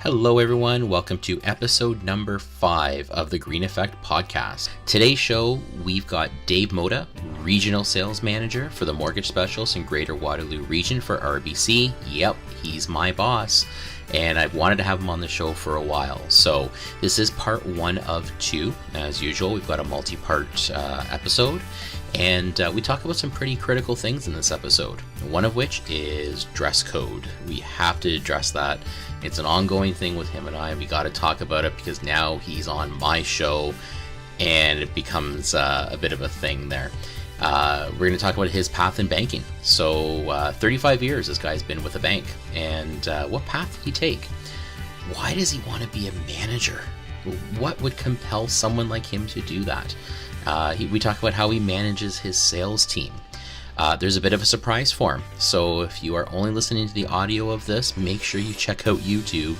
Hello everyone, welcome to episode number 5 of the Green Effect podcast. Today's show, we've got Dave Mota, Regional Sales Manager for the Mortgage Specialists in Greater Waterloo Region for RBC. Yep, he's my boss, and I've wanted to have him on the show for a while. So this is part 1 of 2. As usual, we've got a multi-part episode, and we talk about some pretty critical things in this episode, one of which is dress code. We have to address that. It's an ongoing thing with him and I. We got to talk about it because now he's on my show and it becomes a bit of a thing there. We're going to talk about his path in banking. So 35 years this guy's been with a bank, and what path did he take? Why does he want to be a manager? What would compel someone like him to do that? We talk about how he manages his sales team. There's a bit of a surprise for him, so if you are only listening to the audio of this, make sure you check out YouTube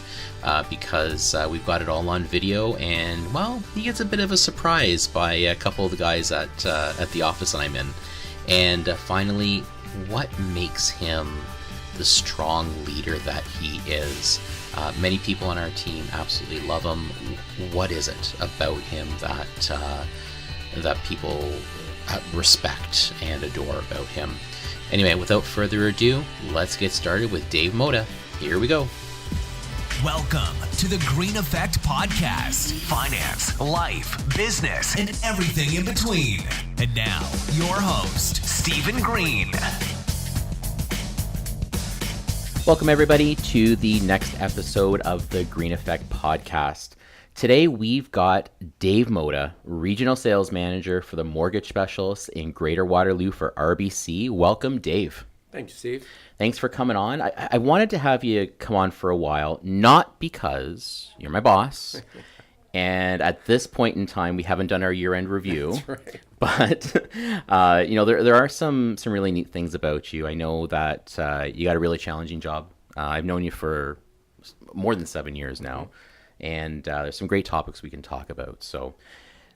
because we've got it all on video, and well, he gets a bit of a surprise by a couple of the guys at the office I'm in. And finally, what makes him the strong leader that he is? Many people on our team absolutely love him. What is it about him that people respect and adore about him? Anyway, without further ado, let's get started with Dave Mota. Here we go. Welcome to the Green Effect Podcast. Finance, life, business, and everything in between. And now, your host, Stephen Green. Welcome everybody to the next episode of the Green Effect Podcast. Today we've got Dave Mota, Regional Sales Manager for the Mortgage Specialists in Greater Waterloo for RBC. Welcome, Dave. Thank you, Steve. Thanks for coming on. I wanted to have you come on for a while, not because you're my boss, and at this point in time we haven't done our year-end review. That's right. But there are some really neat things about you. I know that you got a really challenging job. I've known you for more than 7 years now. And there's some great topics we can talk about. So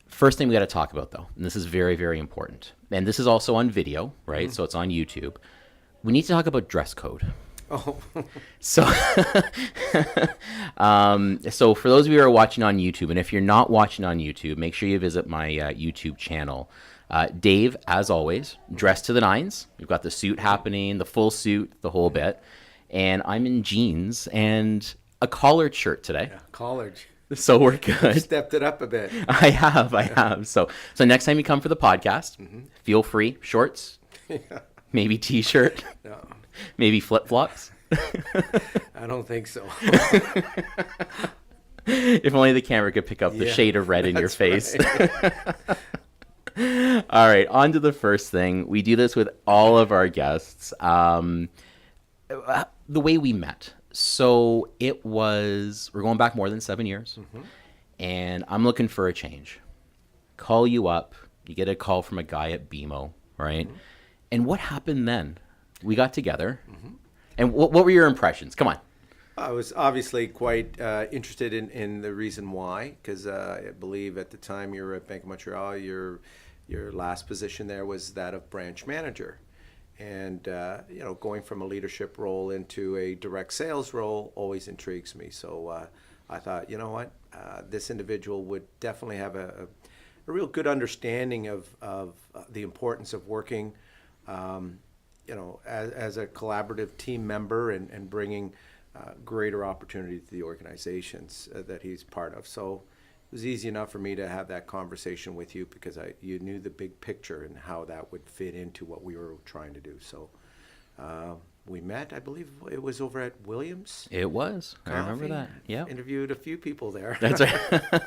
first thing we got to talk about, though, and this is very, very important, and this is also on video, right? Mm-hmm. So it's on YouTube. We need to talk about dress code. Oh. So so for those of you who are watching on YouTube, and if you're not watching on YouTube, make sure you visit my YouTube channel. Dave, as always, dressed to the nines. We've got the suit happening, the full suit, the whole bit. And I'm in jeans and a collared shirt today. Yeah, collared. So we're good. You stepped it up a bit. I have. So next time you come for the podcast, feel free. Shorts, maybe t-shirt, no. Maybe flip-flops. I don't think so. If only the camera could pick up the shade of red in your face. Right. All right, on to the first thing. We do this with all of our guests. The way we met. So we're going back more than 7 years, and I'm looking for a change. Call you up, you get a call from a guy at BMO, right? And what happened then? We got together, and what were your impressions? Come on. I was obviously quite interested in the reason why, because I believe at the time you were at Bank of Montreal, your last position there was that of branch manager. And, going from a leadership role into a direct sales role always intrigues me. So I thought, you know what, this individual would definitely have a real good understanding of the importance of working, as a collaborative team member and bringing greater opportunity to the organizations that he's part of. So it was easy enough for me to have that conversation with you because you knew the big picture and how that would fit into what we were trying to do. So we met, I believe it was over at Williams. It was. I remember that. Yeah. Interviewed a few people there. That's right.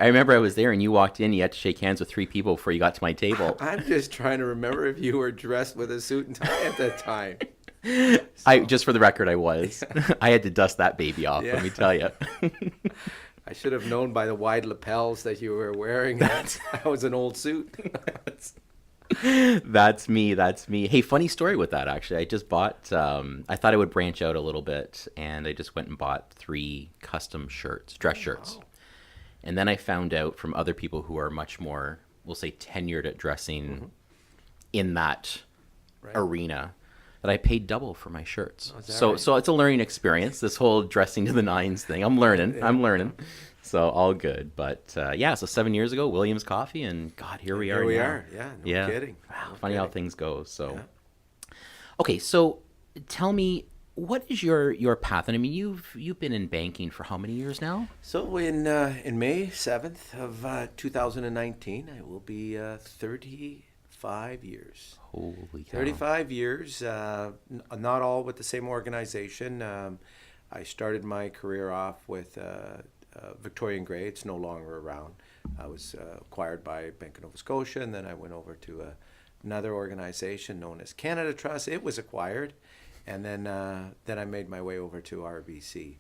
I remember I was there and you walked in. You had to shake hands with 3 people before you got to my table. I'm just trying to remember if you were dressed with a suit and tie at that time. Just for the record, I was. I had to dust that baby off, let me tell you. I should have known by the wide lapels that you were wearing. That was an old suit. That's me. Hey, funny story with that, actually. I just bought, I thought I would branch out a little bit, and I just went and bought 3 custom dress shirts. Wow. And then I found out from other people who are much more, we'll say, tenured at dressing in that arena, that I paid double for my shirts. Oh, is that So right? so it's a learning experience, this whole dressing to the nines thing. I'm learning. So all good. But so 7 years ago, Williams Coffee, and God, here we are Here we now. are. Yeah, no kidding. Wow, No funny how kidding. things go. So, Yeah. okay, so tell me, what is your path? And I mean, you've been in banking for how many years now? So in May 7th of 2019, I will be 35 years. Holy cow. 35 years, not all with the same organization. I started my career off with Victorian Grey. It's no longer around. I was acquired by Bank of Nova Scotia, and then I went over to another organization known as Canada Trust. It was acquired, and then I made my way over to RBC.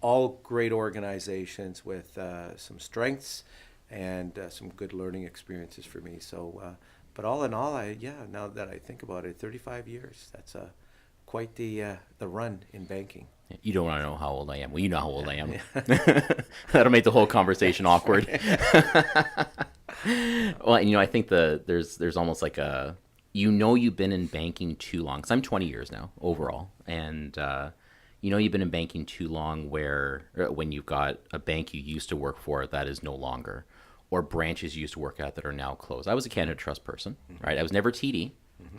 All great organizations with some strengths and some good learning experiences for me. So, but all in all, now that I think about it, 35 years. That's quite the run in banking. You don't want to know how old I am. Well, you know how old I am. That'll make the whole conversation awkward. Well, and, I think there's almost like you've been in banking too long. Because I'm 20 years now overall, and you've been in banking too long. When you've got a bank you used to work for that is no longer, or branches you used to work at that are now closed. I was a Canada Trust person, right? I was never TD.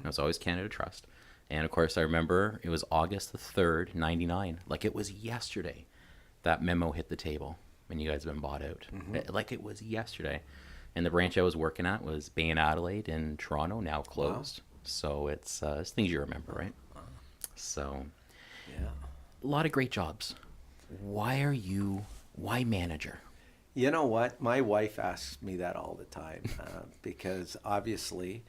I was always Canada Trust. And of course, I remember it was August the 3rd, 99. Like it was yesterday that memo hit the table and you guys have been bought out. Like it was yesterday. And the branch I was working at was Bay and Adelaide in Toronto, now closed. Wow. So it's things you remember, right? So, yeah, a lot of great jobs. Why manager? You know what? My wife asks me that all the time because obviously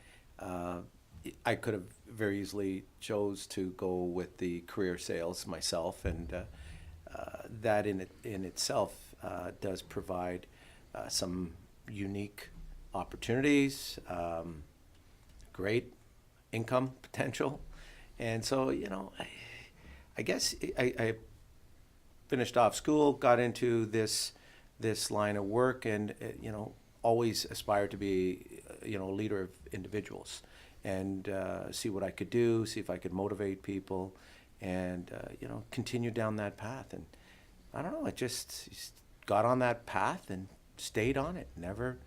I could have very easily chose to go with the career sales myself, and that in itself does provide some unique opportunities, great income potential, and so I guess I finished off school, got into this line of work, and always aspired to be a leader of individuals. And see what I could do, see if I could motivate people, and continue down that path. And I don't know, I just got on that path and stayed on it. Never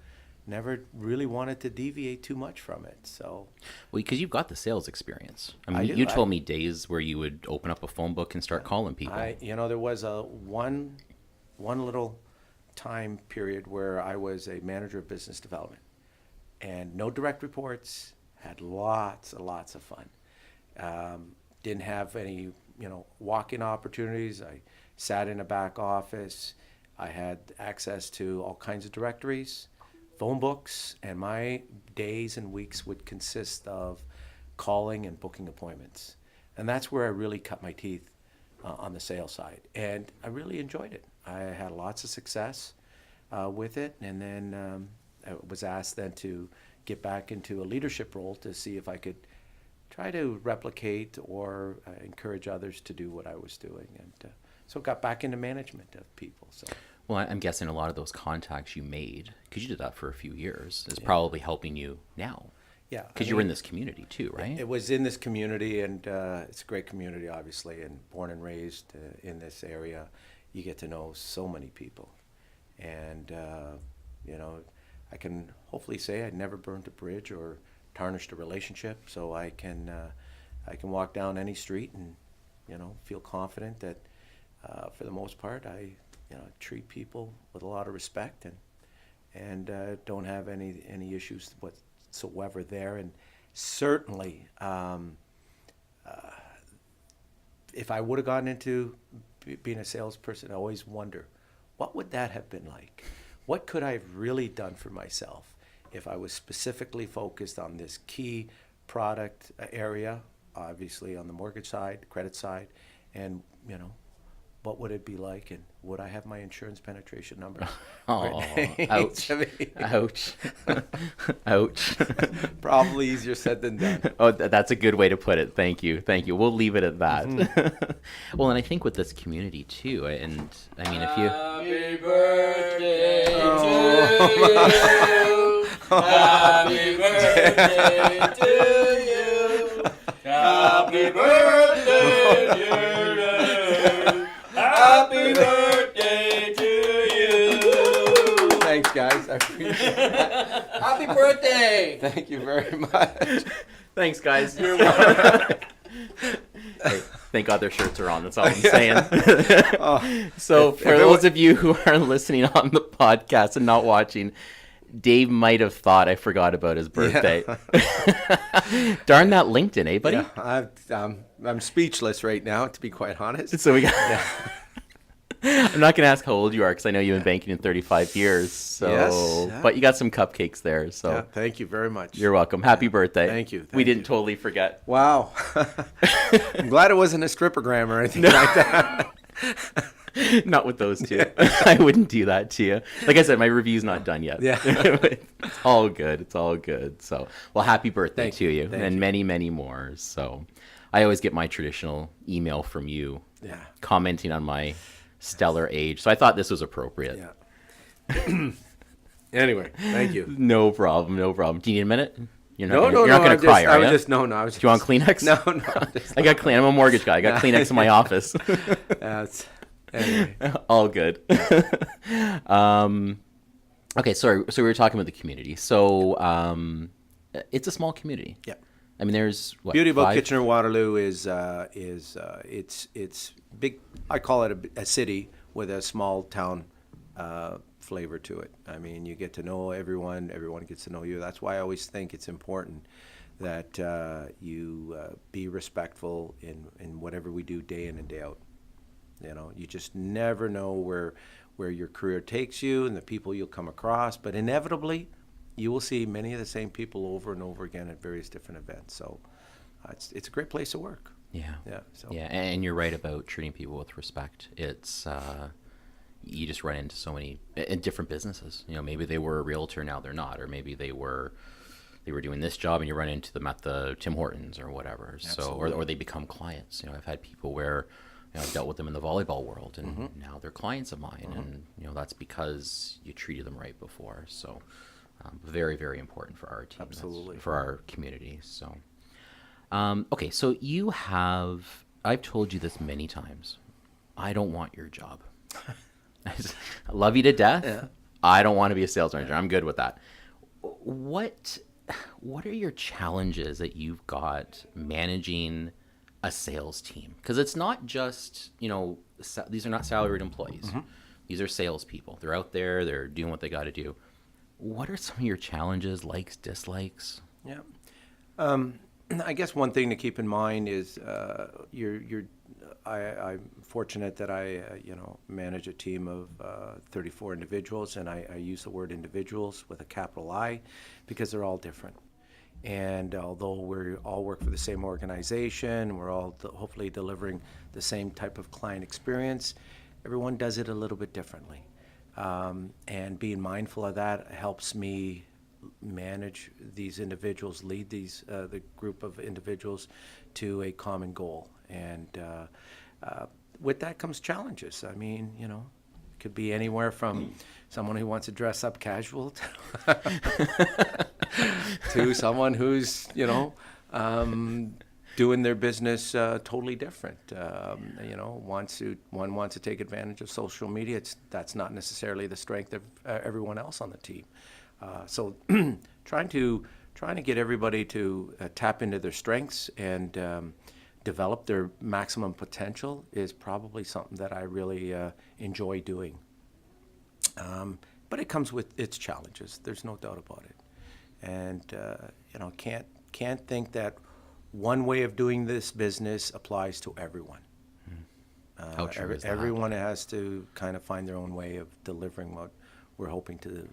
really wanted to deviate too much from it. So, well, because you've got the sales experience. I mean, I do. you told me days where you would open up a phone book and start calling people. There was one little time period where I was a manager of business development, and no direct reports. Had lots and lots of fun. Didn't have any, walk-in opportunities. I sat in a back office. I had access to all kinds of directories, phone books, and my days and weeks would consist of calling and booking appointments. And that's where I really cut my teeth on the sales side. And I really enjoyed it. I had lots of success with it. And then I was asked then to get back into a leadership role to see if I could try to replicate or encourage others to do what I was doing, and so got back into management of people. So, well, I'm guessing a lot of those contacts you made, because you did that for a few years, is probably helping you now. Yeah, because you're in this community too, right? It was in this community, and it's a great community, obviously, and born and raised in this area. You get to know so many people, and I can hopefully say I never burned a bridge or tarnished a relationship, so I can walk down any street and feel confident that for the most part I treat people with a lot of respect and don't have any issues whatsoever there. And certainly if I would have gotten into being a salesperson, I always wonder what would that have been like. What could I have really done for myself if I was specifically focused on this key product area, obviously on the mortgage side, credit side, and what would it be like, and would I have my insurance penetration number? Oh, ouch. Ouch. Ouch. Probably easier said than done. Oh, that's a good way to put it. Thank you. We'll leave it at that. Well, and I think with this community too, and I mean, if you... Happy birthday to you. Happy birthday to you. Happy birthday, dear Dave. Happy birthday to you. Thanks, guys. I appreciate it. Happy birthday. Thank you very much. Thanks, guys. You're welcome. Hey, thank God their shirts are on. That's all I'm saying. So for those of you who are listening on the podcast and not watching, Dave might have thought I forgot about his birthday. Yeah. Darn that LinkedIn, eh, buddy? Yeah, I'm speechless right now, to be quite honest. So we got. Yeah. I'm not going to ask how old you are because I know you've been banking in 35 years. So, yes. But you got some cupcakes there. So Yeah, thank you very much. You're welcome. Happy birthday. Thank you. We didn't totally forget. Wow. I'm glad it wasn't a strippogram or anything like that. Not with those two. I wouldn't do that to you. Like I said, my review's not done yet. Yeah. It's all good. It's all good. So, well, happy birthday Thank to you. you. Thank And you. many, many more. So I always get my traditional email from you commenting on my stellar age. So I thought this was appropriate. Yeah. Anyway, thank you. No problem. No problem. Do you need a minute? You're not No, gonna, no, you're not no. going to cry, are you? I was just. Do you want Kleenex? No, no. I got Kleenex. I'm a mortgage guy. I got Kleenex in my office. Anyway. All good. Okay, sorry. So we were talking about the community. So it's a small community. Yeah. I mean, there's what? Beauty about 5? Kitchener-Waterloo is it's big. I call it a city with a small town flavor to it. I mean, you get to know everyone. Everyone gets to know you. That's why I always think it's important that you be respectful in whatever we do day in and day out. You know, you just never know where your career takes you and the people you'll come across. But inevitably, you will see many of the same people over and over again at various different events. So it's a great place to work. Yeah. Yeah. So. Yeah, and you're right about treating people with respect. It's you just run into so many in different businesses. You know, maybe they were a realtor, now they're not, or maybe they were doing this job and you run into them at the Tim Hortons or whatever. Absolutely. So or they become clients. You know, I've had people where I've dealt with them in the volleyball world, and now they're clients of mine, and that's because you treated them right before. So, very, very important for our team, Absolutely, for our community. So, okay, so I've told you this many times. I don't want your job. I love you to death. Yeah. I don't want to be a sales manager. I'm good with that. What are your challenges that you've got managing a sales team? Because it's not just, these are not salaried employees. These are salespeople. They're out there. They're doing what they got to do. What are some of your challenges, likes, dislikes? Yeah. I guess one thing to keep in mind is I'm fortunate that I manage a team of 34 individuals, and I use the word individuals with a capital I because they're all different. And although we all work for the same organization, we're all hopefully delivering the same type of client experience, everyone does it a little bit differently. And being mindful of that helps me manage these individuals, lead the group of individuals to a common goal. And with that comes challenges. I mean, it could be anywhere from someone who wants to dress up casual to someone who's, doing their business totally different. One wants to take advantage of social media. That's not necessarily the strength of everyone else on the team. So trying to get everybody to tap into their strengths and develop their maximum potential is probably something that I really enjoy doing. But it comes with its challenges. There's no doubt about it. And can't think that one way of doing this business applies to everyone. How true is that? Everyone has to kind of find their own way of delivering what we're hoping to,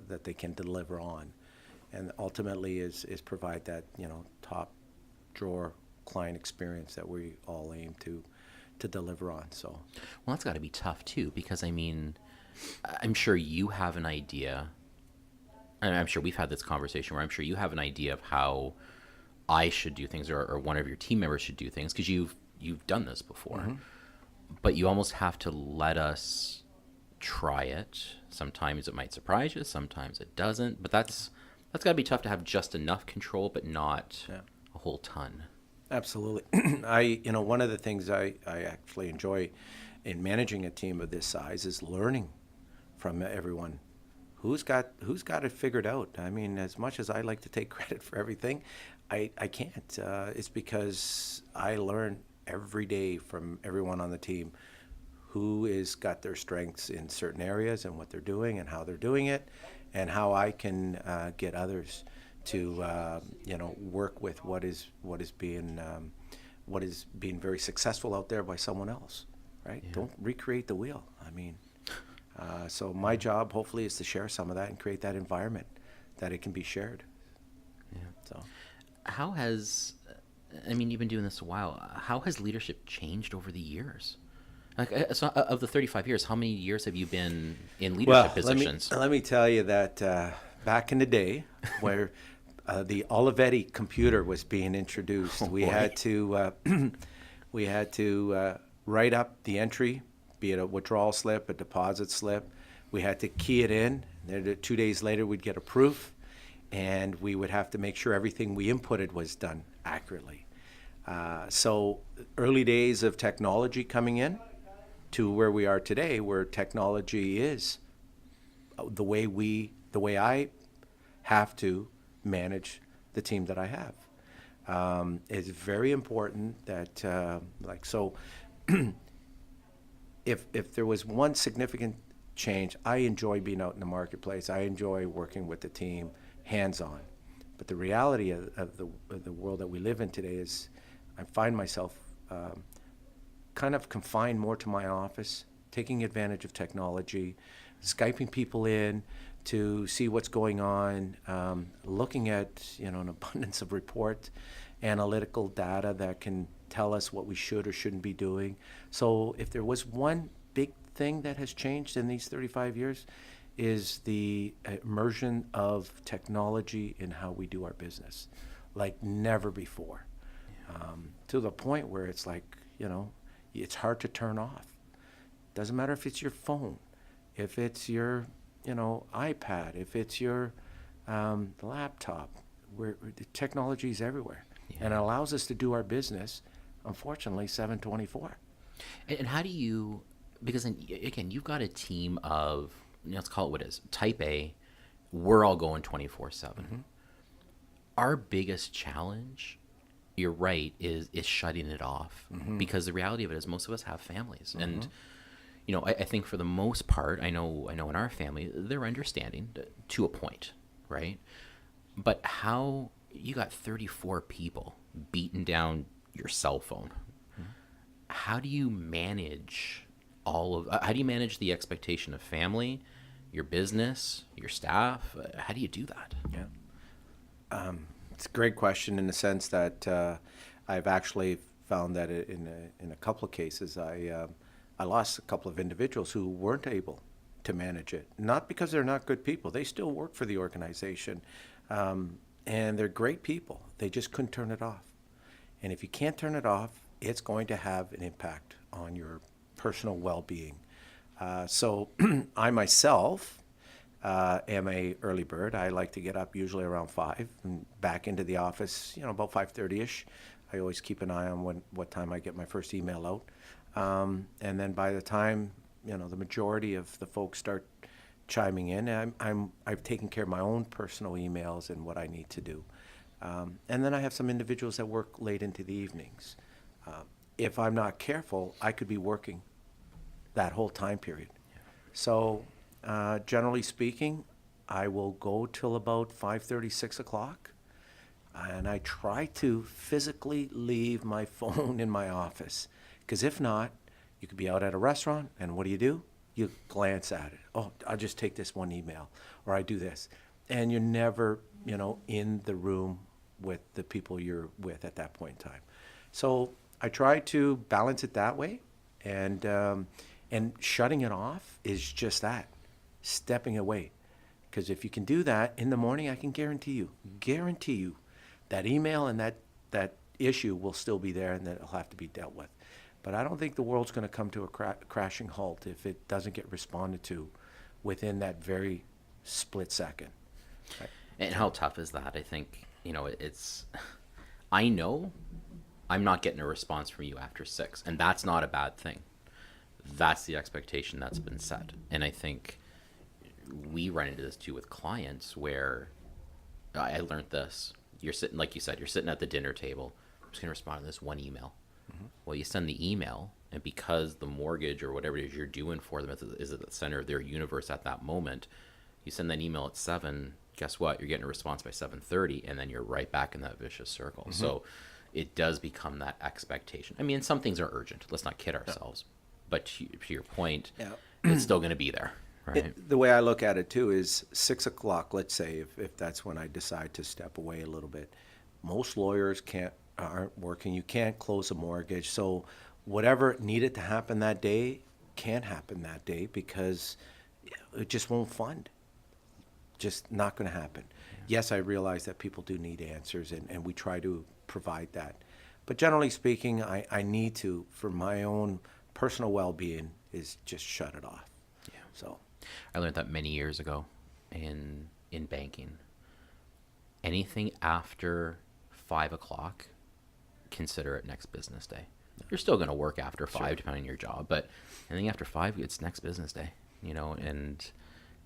that they can deliver on, and ultimately is provide that top drawer client experience that we all aim to deliver on. So, well, that's got to be tough too, because I mean, I'm sure you have an idea, and I'm sure we've had this conversation where I'm sure you have an idea of how I should do things, or one of your team members should do things, because you've done this before. But you almost have to let us try it. Sometimes it might surprise you, sometimes it doesn't. But that's got to be tough to have just enough control, but not a whole ton. Absolutely. One of the things I actually enjoy in managing a team of this size is learning from everyone. Who's got it figured out? I mean, as much as I like to take credit for everything, I can't. It's because I learn every day from everyone on the team who is got their strengths in certain areas and what they're doing and how they're doing it, and how I can get others to work with what is being very successful out there by someone else, right? Yeah. Don't recreate the wheel. I mean, so my job hopefully is to share some of that and create that environment that it can be shared. Yeah. So, how has, I mean, you've been doing this a while. How has leadership changed over the years? Like, so of the 35 years, how many years have you been in leadership positions? Let me tell you that back in the day, where the Olivetti computer was being introduced, we had to write up the entry, be it a withdrawal slip, a deposit slip. We had to key it in. Then 2 days later, we'd get a proof, and we would have to make sure everything we inputted was done accurately. So early days of technology coming in to where we are today, where technology is the way I have to manage the team that I have. It's very important that if there was one significant change, I enjoy being out in the marketplace. I enjoy working with the team hands-on. But the reality of the world that we live in today is I find myself kind of confined more to my office, taking advantage of technology, Skyping people in to see what's going on, looking at an abundance of reports, analytical data that can tell us what we should or shouldn't be doing. So if there was one big thing that has changed in these 35 years, is the immersion of technology in how we do our business, like never before. To the point where it's like, it's hard to turn off. Doesn't matter if it's your phone, if it's your, iPad, if it's your laptop, where the technology is everywhere. Yeah. And it allows us to do our business, unfortunately, 7/24. And how do you, because again, you've got a team of, let's call it what it is, type A, we're all going 24/7. Mm-hmm. Our biggest challenge, you're right, is shutting it off. Mm-hmm. Because the reality of it is most of us have families. Mm-hmm. And, I think for the most part, I know in our family, they're understanding to a point, right? But how, you got 34 people beating down your cell phone. Mm-hmm. How do you manage how do you manage the expectation of family, your business, your staff? How do you do that? Yeah. It's a great question in the sense that I've actually found that in a couple of cases, I lost a couple of individuals who weren't able to manage it. Not because they're not good people. They still work for the organization, and they're great people. They just couldn't turn it off. And if you can't turn it off, it's going to have an impact on your personal well-being. So I myself am a early bird. I like to get up usually around 5 and back into the office, about 5:30ish. I always keep an eye on what time I get my first email out. And then by the time, the majority of the folks start chiming in, I've taken care of my own personal emails and what I need to do. And then I have some individuals that work late into the evenings. If I'm not careful, I could be working that whole time period. So generally speaking, I will go till about 5:30, 6 o'clock, and I try to physically leave my phone in my office, because if not, you could be out at a restaurant, and what do? You glance at it. Oh, I'll just take this one email, or I do this. And you're never, in the room with the people you're with at that point in time. So I try to balance it that way, and shutting it off is just that, stepping away. Because if you can do that in the morning, I can guarantee you, that email and that issue will still be there, and that it'll have to be dealt with. But I don't think the world's going to come to a crashing halt if it doesn't get responded to within that very split second. Right? And how tough is that? I think, it's, I know I'm not getting a response from you after 6. And that's not a bad thing. That's the expectation that's been set. And I think we run into this too with clients where I learned this. You're sitting, like you said, you're sitting at the dinner table. I'm just going to respond to this one email. Well, you send the email, and because the mortgage or whatever it is you're doing for them is at the center of their universe at that moment, you send that email at 7. Guess what? You're getting a response by 7:30, and then you're right back in that vicious circle. So it does become that expectation. I mean, some things are urgent. Let's not kid ourselves. But to your point, it's still going to be there, right? The way I look at it too is 6 o'clock. Let's say if that's when I decide to step away a little bit. Most lawyers aren't working. You can't close a mortgage. So whatever needed to happen that day can't happen that day because it just won't fund. Just not going to happen. Yes, I realize that people do need answers, and we try to provide that. But generally speaking, I need to, for my own personal well-being, is just shut it off. Yeah. So I learned that many years ago in banking. Anything after 5 o'clock, consider it next business day. You're still going to work after 5, depending on your job, but anything after 5, it's next business day, and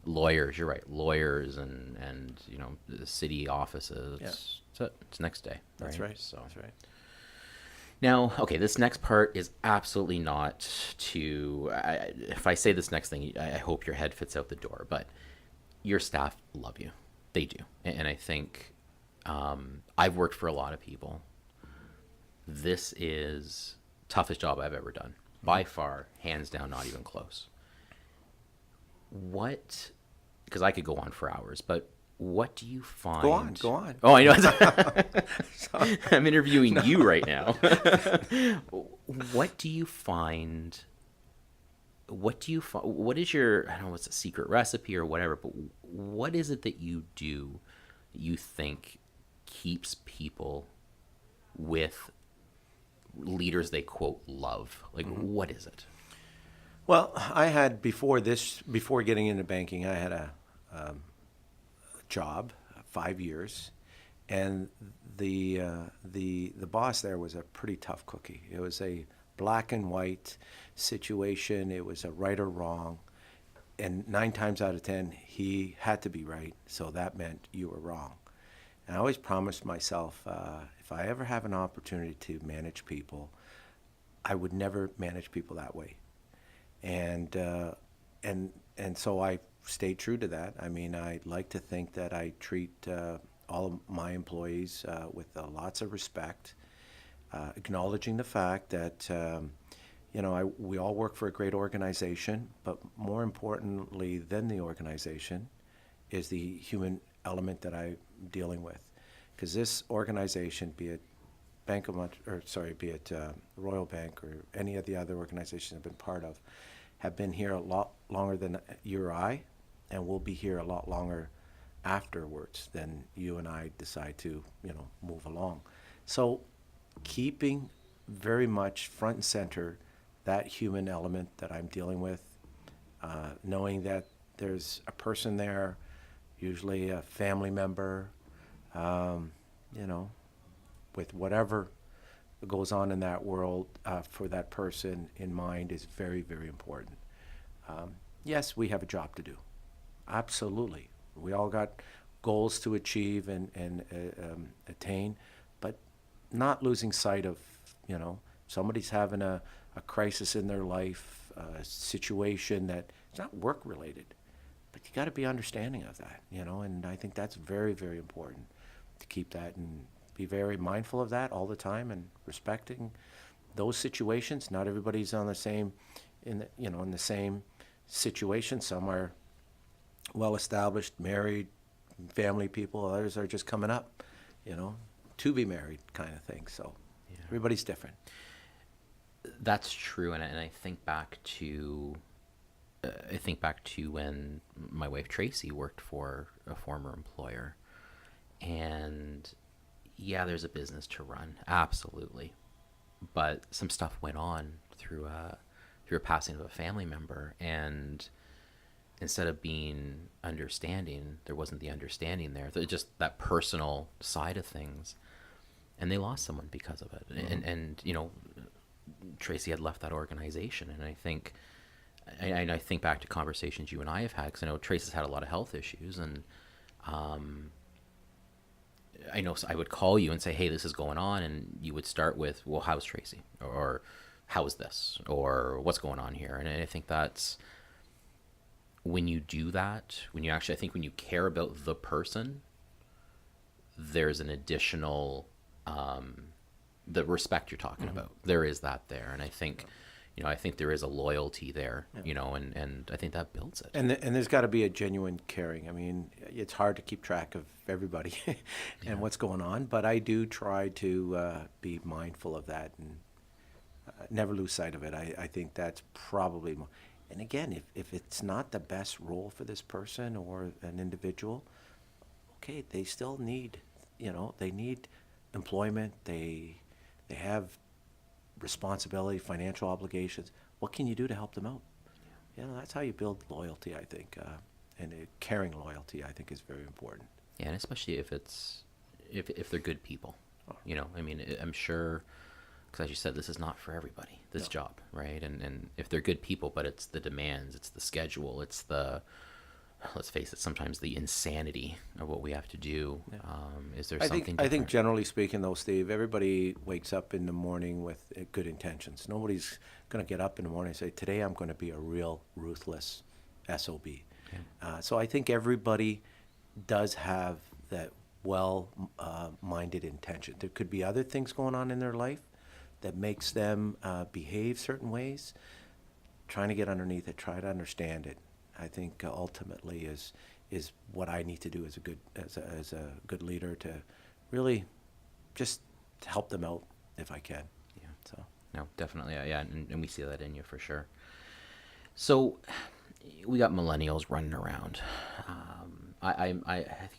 lawyers, you're right, lawyers and the city offices, it's next day. that's right. So That's right. now, okay, this next part is absolutely not if I say this next thing, I hope your head fits out the door, but your staff love you. They do. And I think I've worked for a lot of people. This is toughest job I've ever done. By far, hands down, not even close. Because I could go on for hours, but what do you find? Go on. Oh, I know. I'm interviewing you right now. What do you find? What is your, I don't know, what's a secret recipe or whatever, but what is it that you do that you think keeps people with leaders they quote love? Like, what is it? Well, I had before getting into banking, I had a job, 5 years, and the boss there was a pretty tough cookie. It was a black and white situation. It was a right or wrong, and 9 times out of 10 he had to be right. So that meant you were wrong. And I always promised myself, if I ever have an opportunity to manage people, I would never manage people that way. And so I stayed true to that. I mean, I like to think that I treat all of my employees with lots of respect, acknowledging the fact that we all work for a great organization, but more importantly than the organization is the human element that I'm dealing with. Because this organization, be it Royal Bank or any of the other organizations I've been part of, have been here a lot longer than you or I, and will be here a lot longer afterwards than you and I decide to, move along. So keeping very much front and center that human element that I'm dealing with, knowing that there's a person there, usually a family member, with whatever goes on in that world, for that person in mind is very, very important. Yes, we have a job to do. Absolutely. We all got goals to achieve and attain, but not losing sight of, somebody's having a crisis in their life, a situation that it's not work related, but you got to be understanding of that, and I think that's very, very important to keep that and be very mindful of that all the time and respecting those situations. Not everybody's on the same, in the same situation. Some are well established, married, family people. Others are just coming up, to be married kind of thing. So everybody's different. That's true, and I think back to when my wife Tracy worked for a former employer, and there's a business to run, absolutely, but some stuff went on through a passing of a family member, and instead of being understanding, there wasn't the understanding there. Just that personal side of things. and they lost someone because of it. And you know, Tracy had left that organization, and I think back to conversations you and I have had, because I know Tracy's had a lot of health issues, and I know I would call you and say, hey, this is going on, and you would start with, well, how's Tracy, or how's this, or what's going on here. And I think that's when you do that, when you actually, I think when you care about the person, there's an additional the respect you're talking about, there is that there. And I think you know, I think there is a loyalty there, you know, and I think that builds it. And there's got to be a genuine caring. I mean, it's hard to keep track of everybody and what's going on, but I do try to be mindful of that and never lose sight of it. I think that's probably more. And again, if it's not the best role for this person or an individual, okay, they still need, you know, they need employment. They have responsibility, financial obligations. What can you do to help them out? You know, that's how you build loyalty, I think, and caring loyalty, I think, is very important. Yeah, and especially if it's if they're good people, you know. I mean, I'm sure, because as you said, this is not for everybody, this job, right? And if they're good people, but it's the demands, it's the schedule, it's the, let's face it, sometimes the insanity of what we have to do. Is there something different? I think generally speaking, though, Steve, everybody wakes up in the morning with good intentions. Nobody's going to get up in the morning and say, today I'm going to be a real ruthless SOB. Yeah. So I think everybody does have that well-minded intention. There could be other things going on in their life that makes them behave certain ways. Trying to get underneath it, try to understand it, I think ultimately is what I need to do as a good leader, to really just help them out if I can. Yeah. So no, definitely, yeah, and we see that in you for sure. So we got millennials running around. I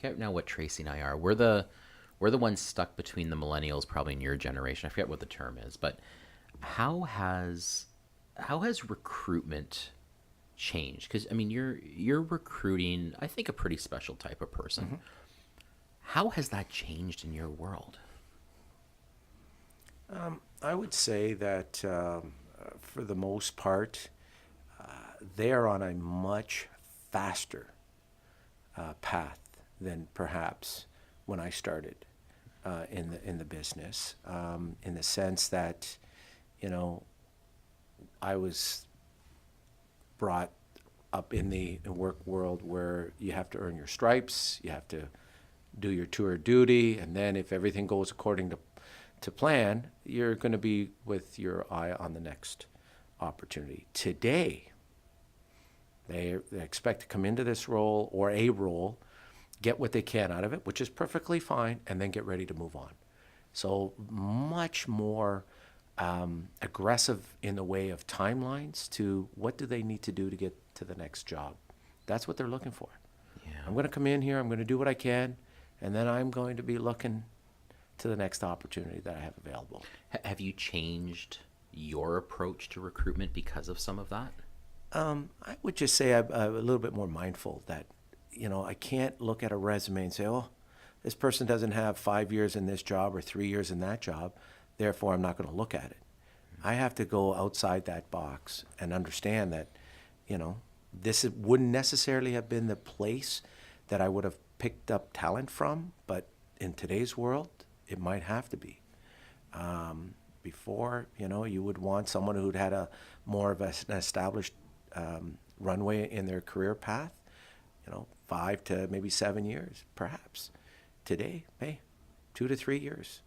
think I know what Tracy and I are. We're the ones stuck between the millennials, probably in your generation. I forget what the term is, but how has recruitment changed? Because I mean, you're recruiting, I think, a pretty special type of person. Mm-hmm. How has that changed in your world? I would say that for the most part, they're on a much faster path than perhaps when I started in the business. In the sense that, you know, I was brought up in the work world where you have to earn your stripes, you have to do your tour of duty, and then if everything goes according to plan, you're going to be with your eye on the next opportunity. Today, they expect to come into this role or a role, get what they can out of it, which is perfectly fine, and then get ready to move on. So much more aggressive in the way of timelines to what do they need to do to get to the next job. That's what they're looking for. Yeah. I'm going to come in here, I'm going to do what I can, and then I'm going to be looking to the next opportunity that I have available. Have you changed your approach to recruitment because of some of that? I would just say I'm a little bit more mindful that, you know, I can't look at a resume and say, oh, this person doesn't have 5 years in this job or 3 years in that job, therefore I'm not going to look at it. I have to go outside that box and understand that, you know, this wouldn't necessarily have been the place that I would have picked up talent from, but in today's world, it might have to be. Before, you know, you would want someone who'd had a more of an established runway in their career path, you know, 5 to maybe 7 years, perhaps. Today, hey, 2 to 3 years.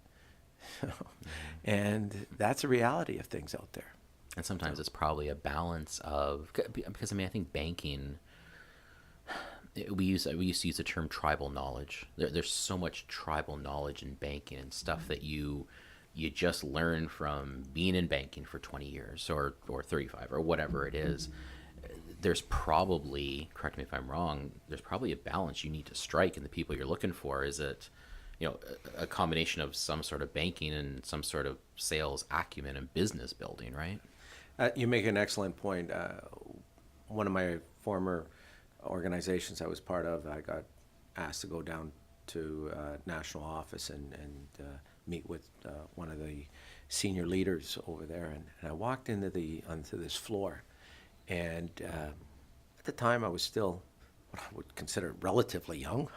And that's a reality of things out there. And sometimes it's probably a balance of, because I mean, I think banking, we used to use the term tribal knowledge. There's so much tribal knowledge in banking and stuff that you just learn from being in banking for 20 years or 35 or whatever it is. There's probably, correct me if I'm wrong, there's probably a balance you need to strike in the people you're looking for. Is it, you know, a combination of some sort of banking and some sort of sales acumen and business building, right? You make an excellent point. One of my former organizations I was part of, I got asked to go down to national office and meet with one of the senior leaders over there, and I walked onto this floor, and at the time I was still what I would consider relatively young.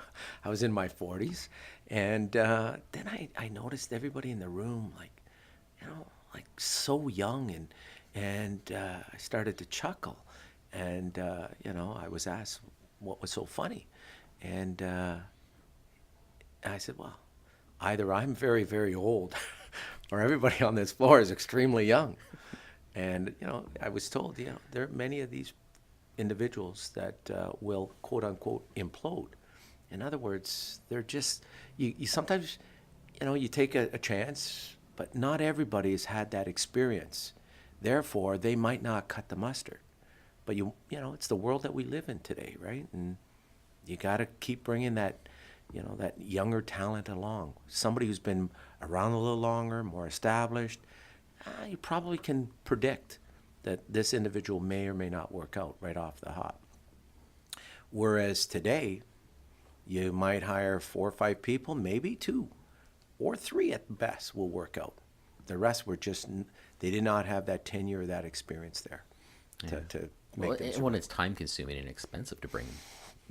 I was in my 40s, and then I noticed everybody in the room, like so young, and I started to chuckle, and I was asked what was so funny, and I said, well, either I'm very, very old, or everybody on this floor is extremely young. And, I was told, there are many of these individuals that will, quote unquote, implode. In other words, they're just, you sometimes, you take a chance, but not everybody has had that experience. Therefore, they might not cut the mustard. But, it's the world that we live in today, right? And you got to keep bringing that younger talent along. Somebody who's been around a little longer, more established, you probably can predict that this individual may or may not work out right off the hop. Whereas today, you might hire 4 or 5 people, maybe 2 or 3 at best will work out. The rest were they did not have that tenure or that experience there to make things when work. it's time consuming and expensive to bring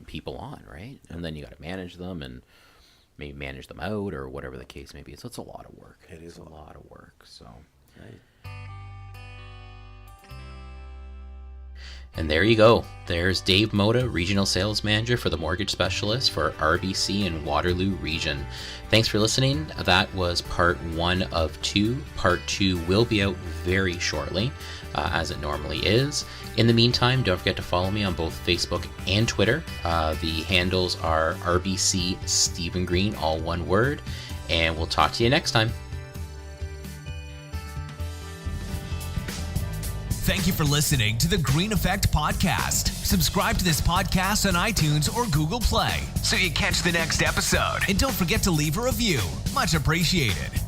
people on, right? And then you got to manage them and maybe manage them out or whatever the case may be. So it's a lot of work. It is a lot of work. So. Right. And there you go. There's Dave Mota, Regional Sales Manager for the Mortgage Specialist for RBC and Waterloo Region. Thanks for listening. That was part 1 of 2. Part 2 will be out very shortly, as it normally is. In the meantime, don't forget to follow me on both Facebook and Twitter. The handles are RBC Stephen Green, all one word. And we'll talk to you next time. Thank you for listening to the Green Effect Podcast. Subscribe to this podcast on iTunes or Google Play so you catch the next episode. And don't forget to leave a review. Much appreciated.